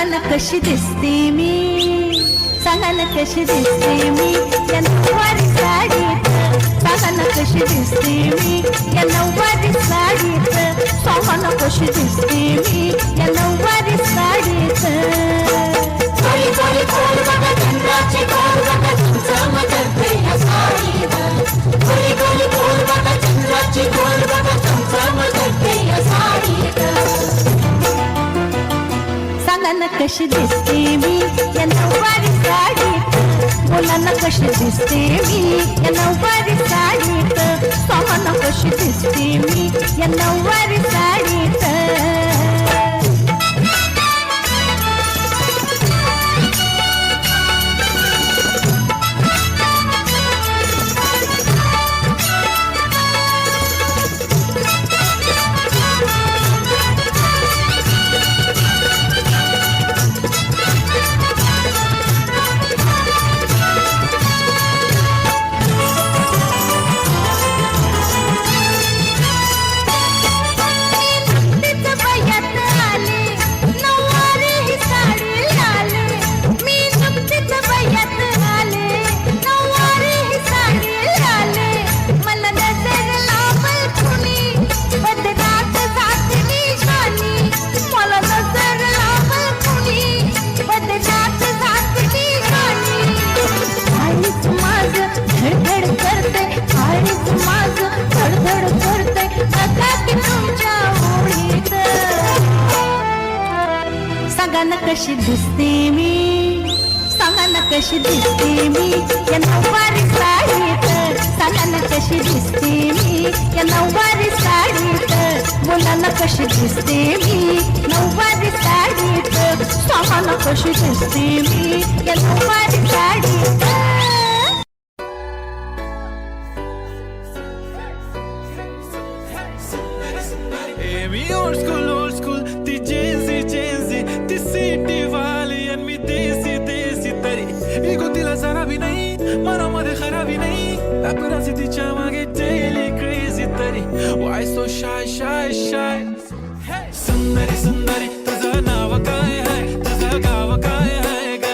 ना कशी दिसते मी, सांगा ना कशी दिसते मी या नऊवारी साडीत, सांगा ना कशी दिसते मी या नऊवारी साडीत, सांगा ना कशी दिसते मी या नऊवारी साडीत. गोरी गोरी गोल बघा चंद्राची गोल बघा चमचमते या साडीत, गोरी गोरी गोल बघा चंद्राची गोल बघा चमचमते या साडीत. सांगा ना कशी दिसते मी या नऊवारी साडीत, बोला ना कशी दिसते मी या नऊवारी साडीत, सांगा ना कशी दिसते मी या नऊवारी साडीत. सांगा ना कशी दिसते मी, सांगा ना कशी दिसते मी या नऊवारी साडीत, सांगा ना कशी दिसते मी या नऊवारी साडीत, बोला ना कशी दिसते मी नऊवारी साडीत, सांगा ना कशी दिसते मी या नऊवारी साडीत. मी old school ती जेन्सी ती सिटी वाली आणि मी देसी तरी इगो तिला जरा भी नाही मनामध्ये खराबी नाही अपराधी तिच्या मागे डेली क्रेझी तरी why so shy सुंदरी तुझं नाव काय आहे तुझं गाव काय आहे ग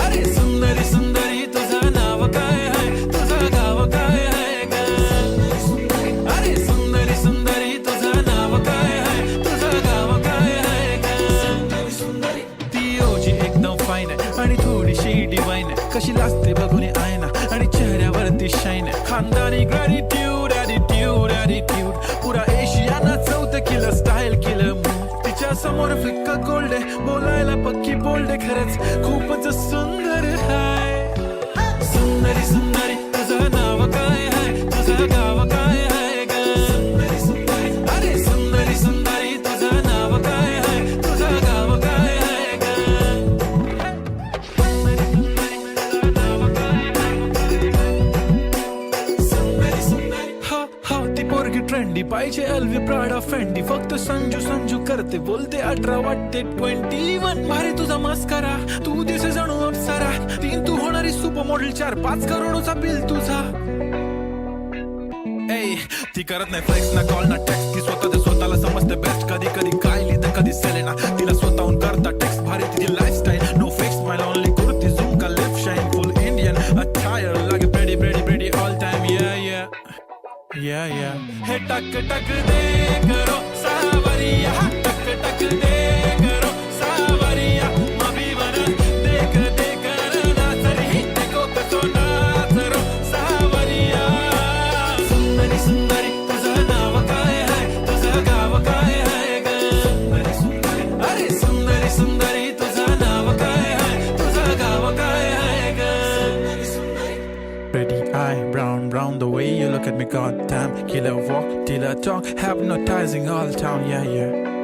अरे सुंदरी तुझं नाव काय आहे तुझं गाव काय आहे ग अरे सुंदरी तुझं नाव काय आहे तुझं गाव काय आहे ग ती ओजी एकदम फाईन आहे आणि थोडीशी डिवाइन आहे कशी लाजते बघून आयना आणि चेहऱ्यावरती शाईन आहे खानदानी ग्रॅटिट्यूड ॲटिट्यूड पुरा एशियाना चौथं किलं स्टाईल केलं मूव तिच्या समोर फिक्का गोल्ड आहे बोलायला पक्की बोल्ड आहे खरंच खूपच सुंदर आहे सुंदरी तुझं नाव काय आहे तुझं गाव काय आहे ग अरे सुंदरी तुझं नाव काय आहे तुझं गाव काय आहे ग हो ती पोरगी ट्रेंडी पाहिजे एलवी प्राडा फेंडी फक्त संजू करते बोलते 18 वाटते 21 भारी तुझा मस्करा तू दिसे जाणू अप्सरा 3 तू होणारी सुपर मॉडेल 4-5 करोडचा बिल तुझा ती करत नाही फ्लेक्स ना कॉल ना टेक्स्ट ती स्वतःला समजते बेस्ट कधी काय लिहितं कधी सेलेना तिला स्वतःहून करता टेक्स्ट भारी तिची लाईफस्टाईल नो फिक्स माय ओनली कुर्ती झूम का लिप शाईन फुल इंडियन अटायर लागे प्रेडी ऑल टाइम या हे टक दे करो सावरिया टक दे करो सावरिया मभी वर देख ना तरी देखो कसो नाचरो सावरिया सुंदरी तुझं नाव काय आहे तुझं गाव काय आहे ग अरे सुंदरी तुझं नाव काय आहे तुझं गाव काय आहे ग Pretty eye, brown, the way you look at me, goddamn. Killer walk, till I talk, hypnotizing all town, yeah.